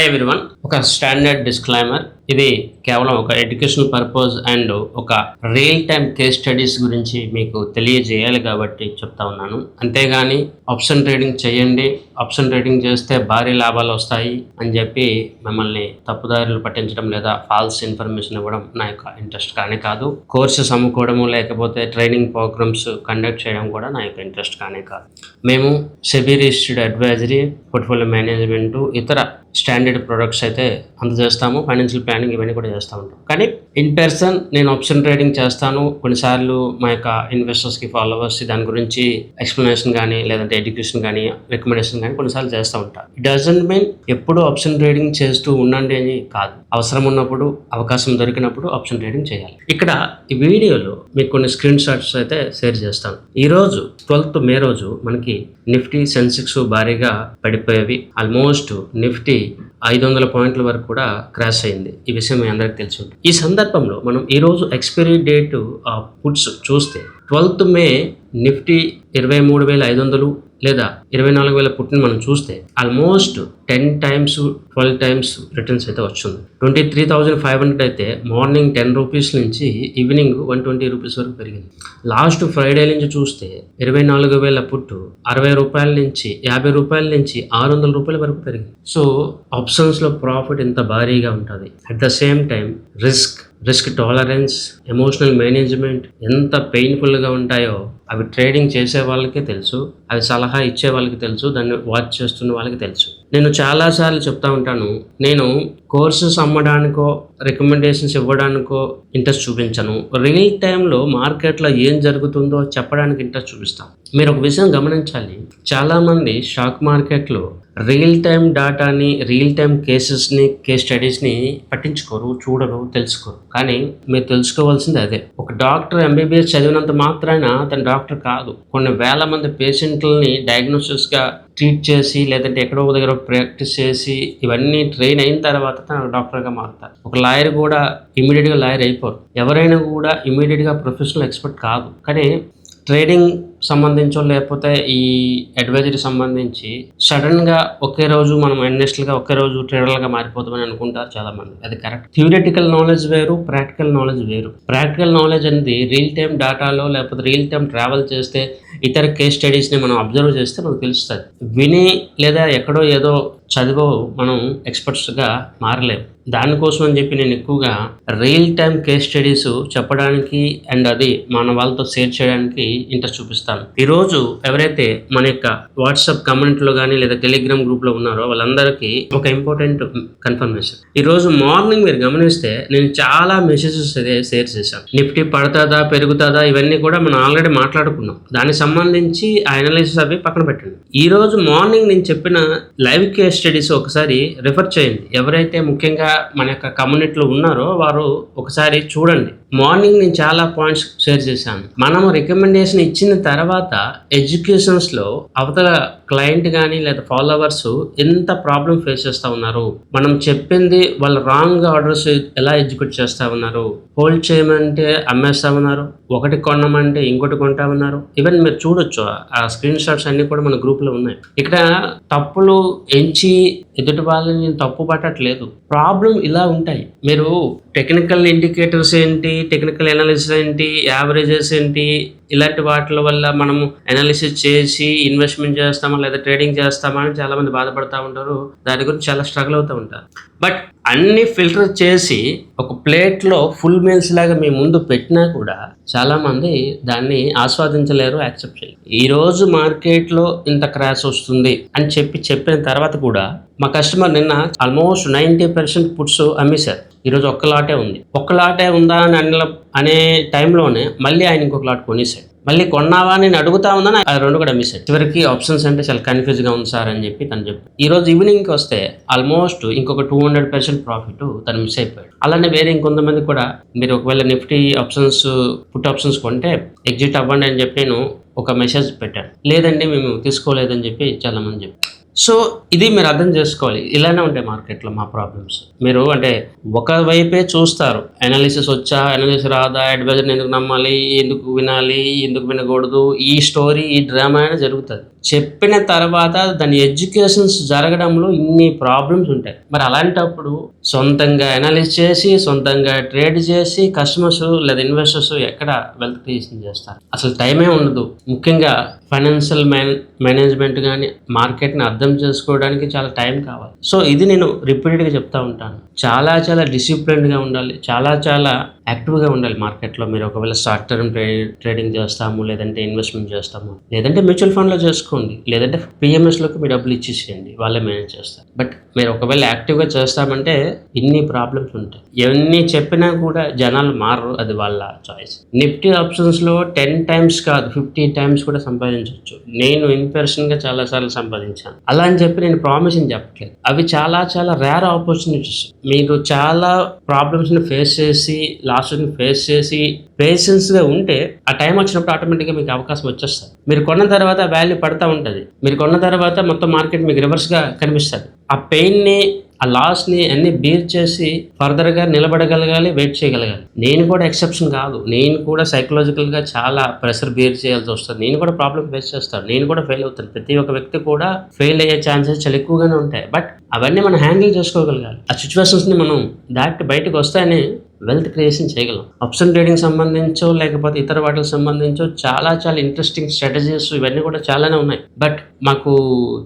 Hi everyone. ఒక standard disclaimer. ఇది కేవలం ఒక ఎడ్యుకేషనల్ పర్పస్ అండ్ ఒక రియల్ టైమ్ కేస్ స్టడీస్ గురించి మీకు తెలియజేయాలి కాబట్టి చెప్తా ఉన్నాను. అంతేగాని ఆప్షన్ ట్రేడింగ్ చేయండి, ఆప్షన్ ట్రేడింగ్ చేస్తే భారీ లాభాలు వస్తాయి అని చెప్పి మిమ్మల్ని తప్పుదారులు పట్టించడం లేదా ఫాల్స్ ఇన్ఫర్మేషన్ ఇవ్వడం నా యొక్క ఇంట్రెస్ట్ కానీ కాదు. కోర్సెస్ అమ్ముకోవడము లేకపోతే ట్రైనింగ్ ప్రోగ్రామ్స్ కండక్ట్ చేయడం కూడా నా యొక్క ఇంట్రెస్ట్ కానీ కాదు. మేము SEBI registered advisory, portfolio management, ఇతర స్టాండర్డ్ ప్రొడక్ట్స్ అయితే అందజేస్తాము. ఫైనాన్షియల్ ప్లానింగ్ ఇవన్నీ కూడా చేస్తూ ఉంటాం. కానీ ఇన్ పర్సన్ నేను ఆప్షన్ ట్రేడింగ్ చేస్తాను. కొన్నిసార్లు మా యొక్క ఇన్వెస్టర్స్కి, ఫాలోవర్స్ దాని గురించి ఎక్స్ప్లెనేషన్ కానీ లేదంటే ఎడ్యుకేషన్ కానీ రికమెండేషన్ కానీ కొన్నిసార్లు చేస్తూ ఉంటాను. ఇట్ డజంట్ మీన్ ఎప్పుడు ఆప్షన్ ట్రేడింగ్ చేస్తూ ఉండండి అని కాదు. అవసరం ఉన్నప్పుడు, అవకాశం దొరికినప్పుడు ఆప్షన్ ట్రేడింగ్ చేయాలి. ఇక్కడ ఈ వీడియోలో మీకు కొన్ని స్క్రీన్ షాట్స్ అయితే షేర్ చేస్తాను. ఈరోజు 12th మే రోజు మనకి నిఫ్టీ, సెన్సెక్స్ భారీగా పడిపోయేవి. ఆల్మోస్ట్ నిఫ్టీ 500 పాయింట్ల వరకు కూడా క్రాష్ అయింది. ఈ విషయం మీ అందరికీ తెలిసి ఉంటుంది. ఈ సందర్భంలో మనం ఈరోజు ఎక్స్పైరీ డేట్ పుట్స్ చూస్తే 12th మే నిఫ్టీ 23,500 లేదా 24,000 పుట్టిని మనం చూస్తే ఆల్మోస్ట్ 10 times 12 times రిటర్న్స్ అయితే వచ్చింది. 23,500 అయితే మార్నింగ్ 10 రూపీస్ నుంచి ఈవినింగ్ 120 రూపీస్ వరకు పెరిగింది. లాస్ట్ ఫ్రైడే నుంచి చూస్తే 24,000 పుట్టు 60 రూపాయల నుంచి 50 రూపాయల నుంచి 600 రూపాయల వరకు పెరిగింది. సో ఆప్షన్స్లో ప్రాఫిట్ ఇంత భారీగా ఉంటుంది. At the same time risk tolerance, emotional management ఎంత పెయిన్ఫుల్గా ఉంటాయో అవి ట్రేడింగ్ చేసే వాళ్ళకే తెలుసు, అవి సలహా ఇచ్చే వాళ్ళకి తెలుసు, దాన్ని వాచ్ చేస్తున్న వాళ్ళకి తెలుసు. నేను చాలాసార్లు చెప్తా ఉంటాను, నేను కోర్సెస్ అమ్మడానికో రికమెండేషన్స్ ఇవ్వడానికో ఇంట్రెస్ట్ చూపించను. రియల్ టైంలో మార్కెట్లో ఏం జరుగుతుందో చెప్పడానికి ఇంట్రెస్ట్ చూపిస్తాను. మీరు ఒక విషయం గమనించాలి, చాలామంది స్టాక్ మార్కెట్లో రియల్ టైమ్ డాటాని, రియల్ టైమ్ కేసెస్ని, కేస్ స్టడీస్ని పట్టించుకోరు, చూడరు, తెలుసుకోరు. కానీ మీరు తెలుసుకోవాల్సింది అదే. ఒక డాక్టర్ ఎంబీబీఎస్ చదివినంత మాత్రాన తన డాక్టర్ కాదు. కొన్ని వేల మంది పేషెంట్లని డయాగ్నోసిస్గా ట్రీట్ చేసి లేదంటే ఎక్కడో దగ్గర ప్రాక్టీస్ చేసి ఇవన్నీ ట్రైన్ అయిన తర్వాత తన డాక్టర్గా మారుతారు. ఒక లాయర్ కూడా ఇమీడియట్గా లాయర్ అయిపోరు. ఎవరైనా కూడా ఇమీడియట్గా ప్రొఫెషనల్ ఎక్స్పర్ట్ కాదు. కానీ ట్రేడింగ్ సంబంధించో లేకపోతే ఈ అడ్వైజరీ సంబంధించి సడన్గా ఒకే రోజు మనం ఇన్వెస్టర్గా ఒకే రోజు ట్రేడర్గా మారిపోతామని అనుకుంటారు చాలామంది. అది కరెక్ట్. థియరిటికల్ నాలెడ్జ్ వేరు, ప్రాక్టికల్ నాలెడ్జ్ వేరు. ప్రాక్టికల్ నాలెడ్జ్ అనేది రియల్ టైం డాటాలో లేకపోతే రియల్ టైం ట్రావెల్ చేస్తే, ఇతర కేస్ స్టడీస్ని మనం అబ్జర్వ్ చేస్తే మనకు తెలుస్తుంది. విని లేదా ఎక్కడో ఏదో చదివో మనం ఎక్స్పర్ట్స్గా మారలేము. దానికోసం అని చెప్పి నేను ఎక్కువగా రియల్ టైం కేస్ స్టడీస్ చెప్పడానికి అండ్ అది మన వాళ్ళతో షేర్ చేయడానికి ఇంట్రెస్ట్ చూపిస్తాను. ఈరోజు ఎవరైతే మన యొక్క వాట్సాప్ కమ్యూనిటీలో కానీ లేదా టెలిగ్రామ్ గ్రూప్లో ఉన్నారో వాళ్ళందరికీ ఒక ఇంపార్టెంట్ కన్ఫర్మేషన్. ఈరోజు మార్నింగ్ మీరు గమనిస్తే నేను చాలా మెసేజెస్ అదే షేర్ చేశాను. నిఫ్టీ పడుతుందా పెరుగుతుందా ఇవన్నీ కూడా మనం ఆల్రెడీ మాట్లాడుకున్నాం. దానికి సంబంధించి ఆ అనాలిసిస్ అవి పక్కన పెట్టండి. ఈరోజు మార్నింగ్ నేను చెప్పిన లైవ్ కేస్ స్టడీస్ ఒకసారి రిఫర్ చేయండి. ఎవరైతే ముఖ్యంగా మన యొక్క కమ్యూనిటీలో ఉన్నారో వారు ఒకసారి చూడండి. మార్నింగ్ నేను చాలా పాయింట్స్ షేర్ చేశాను. మనము రికమెండేషన్ ఇచ్చిన తర్వాత ఎడ్యుకేషన్స్లో అవతల క్లయింట్ కానీ లేదా ఫాలోవర్స్ ఎంత ప్రాబ్లం ఫేస్ చేస్తూ ఉన్నారు, మనం చెప్పింది వాళ్ళు రాంగ్ ఆర్డర్స్ ఎలా ఎగ్జిక్యూట్ చేస్తూ ఉన్నారు, హోల్డ్ చేయమంటే అమ్మేస్తా ఉన్నారు, ఒకటి కొనమంటే ఇంకోటి కొంటా ఉన్నారు. ఈవెన్ మీరు చూడొచ్చు, ఆ స్క్రీన్ షాట్స్ అన్ని కూడా మన గ్రూప్లో ఉన్నాయి. ఇక్కడ తప్పులు ఎంచి ఎదుటి వాళ్ళని నేను తప్పు పట్టట్లేదు. ప్రాబ్లం ఇలా ఉంటాయి. మీరు టెక్నికల్ ఇండికేటర్స్ ఏంటి, టెక్నికల్ అనాలిసిస్ ఏంటి, యావరేజెస్ ఏంటి, ఇలాంటి వాటి వల్ల మనము అనాలిసిస్ చేసి ఇన్వెస్ట్మెంట్ చేస్తామా లేదా ట్రేడింగ్ చేస్తామా అని చాలామంది బాధపడుతూ ఉంటారు. దాని గురించి చాలా స్ట్రగుల్ అవుతూ ఉంటారు. బట్ అన్ని ఫిల్టర్ చేసి ఒక ప్లేట్లో ఫుల్ మీల్స్ లాగా మీ ముందు పెట్టినా కూడా చాలామంది దాన్ని ఆస్వాదించలేరు, యాక్సెప్ట్ చేయలేరు. ఈరోజు మార్కెట్లో ఇంత క్రాష్ వస్తుంది అని చెప్పిన తర్వాత కూడా మా కస్టమర్ నిన్న ఆల్మోస్ట్ 90% పుట్స్ అమ్మేశారు. ఈరోజు ఒక్క లాటే ఉంది. ఒక్క లాటే ఉందా అని అనే టైంలోనే మళ్ళీ ఆయన ఇంకొక లాట్ కొనేసాడు. మళ్ళీ కొన్నావా నేను అడుగుతా ఉందని ఆ రెండు కూడా మిస్ అయ్యాడు. చివరికి ఆప్షన్స్ అంటే చాలా కన్ఫ్యూజ్గా ఉంది సార్ అని చెప్పి తను చెప్పి ఈరోజు ఈవినింగ్కి వస్తే ఆల్మోస్ట్ ఇంకొక 200% ప్రాఫిట్ తను మిస్ అయిపోయాడు. అలానే వేరే ఇంకొంతమంది కూడా మీరు ఒకవేళ నిఫ్టీ ఆప్షన్స్, పుట్ ఆప్షన్స్ కొంటే ఎగ్జిట్ అవ్వండి అని చెప్పి నేను ఒక మెసేజ్ పెట్టాను. లేదండి మేము తీసుకోలేదని చెప్పి చాలామంది చెప్పి సో ఇది మీరు అర్థం చేసుకోవాలి. ఇలానే ఉంటాయి మార్కెట్లో మా ప్రాబ్లమ్స్. మీరు అంటే ఒక వైపే చూస్తారు, అనాలిసిస్ వచ్చా, అనాలిసిస్ రాదా, అడ్వైజర్ని ఎందుకు నమ్మాలి, ఎందుకు వినాలి, ఎందుకు వినకూడదు, ఈ స్టోరీ, ఈ డ్రామా అనేది జరుగుతుంది. చెప్పిన తర్వాత దాని ఎడ్యుకేషన్స్ జరగడంలో ఇన్ని ప్రాబ్లమ్స్ ఉంటాయి. మరి అలాంటప్పుడు సొంతంగా అనాలిసిస్ చేసి, సొంతంగా ట్రేడ్ చేసి కస్టమర్స్ లేదా ఇన్వెస్టర్స్ ఎక్కడ వెల్త్ క్రియేషన్ చేస్తారు? అసలు టైమే ఉండదు. ముఖ్యంగా ఫైనాన్షియల్ మేనేజ్మెంట్ కానీ మార్కెట్ని అర్థం చేసుకోవడానికి చాలా టైం కావాలి. సో ఇది నేను రిపీటెడ్గా చెప్తా ఉంటాను. చాలా డిసిప్లిన్డ్గా ఉండాలి, చాలా యాక్టివ్గా ఉండాలి మార్కెట్లో. మీరు ఒకవేళ షార్ట్ టర్మ్ ట్రేడింగ్ చేస్తాము, లేదంటే ఇన్వెస్ట్మెంట్ చేస్తాము, లేదంటే మ్యూచువల్ ఫండ్లో చేసుకోండి, లేదంటే పిఎంఎస్లోకి మీ డబ్బులు ఇచ్చేసేయండి, వాళ్ళే మేనేజ్ చేస్తారు. బట్ మీరు ఒకవేళ యాక్టివ్గా చేస్తామంటే ఇన్ని ప్రాబ్లమ్స్ ఉంటాయి. ఎన్ని చెప్పినా కూడా జనాలు మారరు, అది వాళ్ళ చాయిస్. నిఫ్టీ ఆప్షన్స్లో 10 times కాదు 50 times కూడా సంపాదించవచ్చు. నేను ఇన్ పర్సన్గా చాలాసార్లు సంపాదించాను. అలా అని చెప్పి నేను ప్రామిసింగ్ చెప్పట్లేదు. అవి చాలా రేర్ ఆపర్చునిటీస్. మీరు చాలా ప్రాబ్లమ్స్ని ఫేస్ చేసి, లాస్ట్ని ఫేస్ చేసి పేషెన్స్గా ఉంటే ఆ టైం వచ్చినప్పుడు ఆటోమేటిక్గా మీకు అవకాశం వచ్చేస్తుంది. మీరు కొన్న తర్వాత వాల్యూ పడుతూ ఉంటుంది. మీరు కొన్న తర్వాత మొత్తం మార్కెట్ మీకు రివర్స్గా కనిపిస్తుంది. ఆ పెయిన్ని, ఆ లాస్ని అన్ని బీర్ చేసి ఫర్దర్గా నిలబడగలగాలి, వెయిట్ చేయగలగాలి. నేను కూడా ఎక్సెప్షన్ కాదు. నేను కూడా సైకలాజికల్గా చాలా ప్రెషర్ బీర్ చేయాల్సి వస్తుంది. నేను కూడా ప్రాబ్లం ఫేస్ చేస్తాను. నేను కూడా ఫెయిల్ అవుతాను. ప్రతి ఒక్క వ్యక్తి కూడా ఫెయిల్ అయ్యే ఛాన్సెస్ చాలా ఎక్కువగానే ఉంటాయి. బట్ అవన్నీ మనం హ్యాండిల్ చేసుకోగలగాలి. ఆ సిచ్యువేషన్స్ని మనం దాటి బయటకు వస్తాయని వెల్త్ క్రియేషన్ చేయగలం. ఆప్షన్ ట్రేడింగ్ సంబంధించో లేకపోతే ఇతర వాటికి సంబంధించో చాలా ఇంట్రెస్టింగ్ స్ట్రాటజీస్ ఇవన్నీ కూడా చాలానే ఉన్నాయి. బట్ మాకు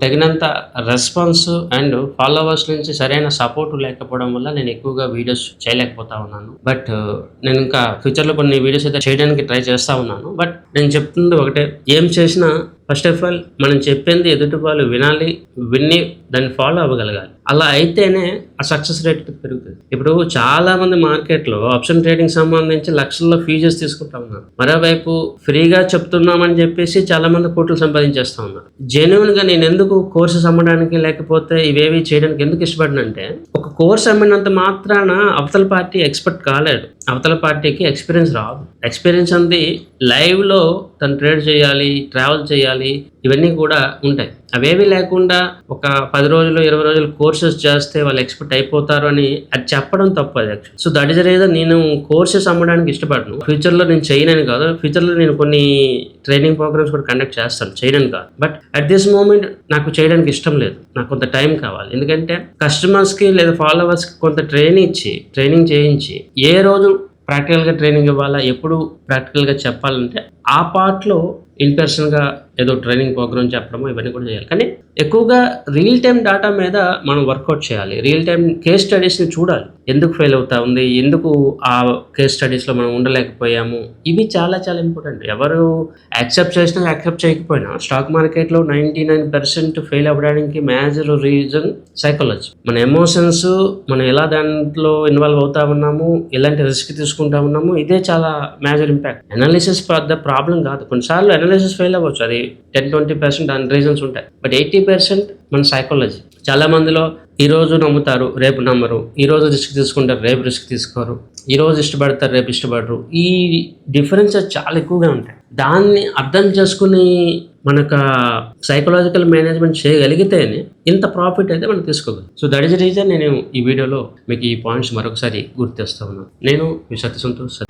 తగినంత రెస్పాన్స్ అండ్ ఫాలోవర్స్ నుంచి సరైన సపోర్ట్ లేకపోవడం వల్ల నేను ఎక్కువగా వీడియోస్ చేయలేకపోతా ఉన్నాను. బట్ నేను ఇంకా ఫ్యూచర్లో కొన్ని వీడియోస్ అయితే చేయడానికి ట్రై చేస్తూ ఉన్నాను. బట్ నేను చెప్తుంది ఒకటే, ఏం చేసినా ఫస్ట్ ఆఫ్ ఆల్ మనం చెప్పింది ఎదుటి వాళ్ళు విని దాన్ని ఫాలో అవ్వగలగాలి. అలా అయితేనే ఆ సక్సెస్ రేట్ పెరుగుతుంది. ఇప్పుడు చాలా మంది మార్కెట్లో ఆప్షన్ ట్రేడింగ్ సంబంధించి లక్షల్లో ఫీజెస్ తీసుకుంటా ఉన్నారు. మరోవైపు ఫ్రీగా చెప్తున్నామని చెప్పేసి చాలా మంది కోట్లు సంపాదించేస్తా ఉన్నారు. జెన్యున్ గా నేను ఎందుకు కోర్సెస్ అమ్మడానికి లేకపోతే ఇవేవి చేయడానికి ఎందుకు ఇష్టపడినంటే, ఒక కోర్స్ అమ్మినంత మాత్రాన అవతల పార్టీ ఎక్స్పర్ట్ కాలేడు. అవతల పార్టీకి ఎక్స్పీరియన్స్ రాదు. ఎక్స్పీరియన్స్ అంది లైవ్లో తను ట్రేడ్ చేయాలి, ట్రావెల్ చేయాలి, ఇవన్నీ కూడా ఉంటాయి. అవేవి లేకుండా ఒక 10 రోజులు 20 రోజులు కోర్సెస్ చేస్తే వాళ్ళు ఎక్స్పర్ట్ అయిపోతారు అని అది చెప్పడం తప్పు. అది actual. So that is the reason నేను కోర్సెస్ అమ్మడానికి ఇష్టపడను. ఫ్యూచర్లో నేను చేయనని కాదు, ఫ్యూచర్లో నేను కొన్ని ట్రైనింగ్ ప్రోగ్రామ్స్ కూడా కండక్ట్ చేస్తాను, చేయనని కాదు. బట్ అట్ దిస్ మూమెంట్ నాకు చేయడానికి ఇష్టం లేదు. నాకు కొంత టైం కావాలి. ఎందుకంటే కస్టమర్స్కి లేదా ఫాలోవర్స్కి కొంత ట్రైనింగ్ చేయించి ఏ రోజు ప్రాక్టికల్గా ట్రైనింగ్ ఇవ్వాలా, ఎప్పుడు ప్రాక్టికల్గా చెప్పాలంటే ఆ పార్ట్లో ఇన్ పర్సన్గా ఏదో ట్రైనింగ్ ప్రోగ్రామ్ చెప్పడము ఇవన్నీ కూడా చేయాలి. కానీ ఎక్కువగా రియల్ టైం డేటా మీద మనం వర్కౌట్ చేయాలి. రియల్ టైం కేస్ స్టడీస్ని చూడాలి. ఎందుకు ఫెయిల్ అవుతా ఉంది, ఎందుకు ఆ కేస్ స్టడీస్లో మనం ఉండలేకపోయాము, ఇవి చాలా ఇంపార్టెంట్. ఎవరు యాక్సెప్ట్ చేసినా యాక్సెప్ట్ చేయకపోయినా స్టాక్ మార్కెట్లో 99% ఫెయిల్ అవ్వడానికి మేజర్ రీజన్ సైకాలజీ. మన ఎమోషన్స్, మనం ఎలా దాంట్లో ఇన్వాల్వ్ అవుతా ఉన్నాము, ఎలాంటి రిస్క్ తీసుకుంటా ఉన్నాము, ఇదే చాలా మేజర్ ఇంపాక్ట్. అనాలిసిస్ పెద్ద ప్రాబ్లం కాదు. కొన్నిసార్లు అనాలిసిస్ ఫెయిల్ అవ్వచ్చు, అది 10-20% దాని రీజన్స్ ఉంటాయి. బట్ 80% మన సైకాలజీ. చాలా మందిలో ఈరోజు నమ్ముతారు, రేపు నమ్మరు. ఈరోజు రిస్క్ తీసుకుంటారు, రేపు రిస్క్ తీసుకోరు. ఈరోజు ఇష్టపడతారు, రేపు ఇష్టపడరు. ఈ డిఫరెన్సెస్ చాలా ఎక్కువగా ఉంటాయి. దాన్ని అర్థం చేసుకుని మనకు సైకలాజికల్ మేనేజ్మెంట్ చేయగలిగితేనే ఇంత ప్రాఫిట్ అయితే మనం తీసుకోగలం. So that is the reason నేను ఈ వీడియోలో మీకు ఈ పాయింట్స్ మరొకసారి గుర్తిస్తా ఉన్నాను. నేను మీ సత్య సంతోష్.